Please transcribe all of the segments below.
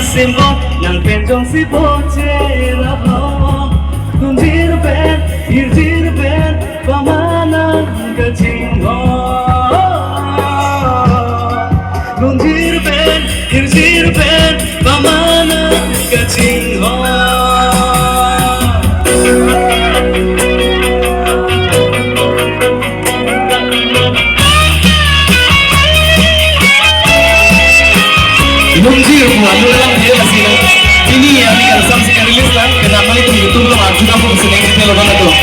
simple nang penjong si boche rablo tunjir ben irjir ben pamana kaching ho tunjir ben irjir ben pamana kaching ho Lunjir buat dalam dia masih ini yang kita sampai rilis lah. Kenapa itu YouTube lo juga aku seneng kita lo mana tuh?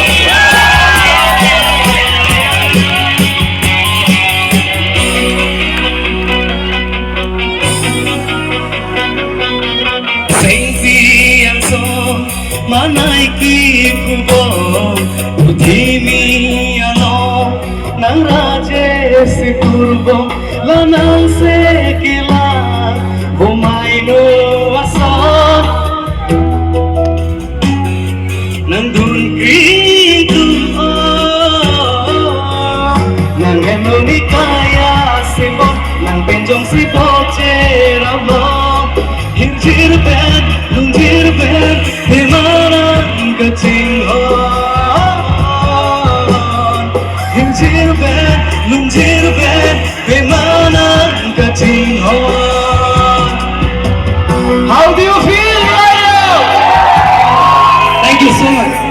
Sengsi yang so manaiki kubo udhimi ano nang raje si kurbo lanang se kila Bumaino asal nandun krintu nang enoni kaya simbol nang penjong si boche rablo hirjir ben lunjir ben himana kaching ho hirjir ben lunjir ben himana kaching ho. How do you feel right now? Thank you so much.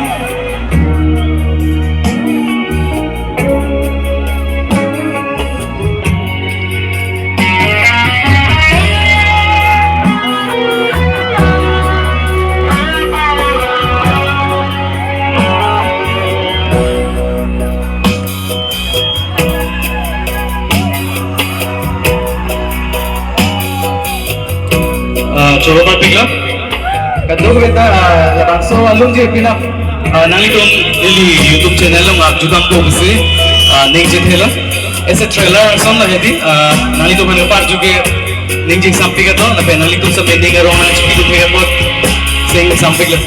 Coba berpikir, kadang kita langsung alung je pina, nanti tuh di YouTube channel lo ngap juga aku besi, nengje thela, ऐसे trailer sama jadi, nanti tuh mana part juga nengje sampai ke tuh, nanti nanti tuh sampai nengge romance video juga buat, sing sampai ke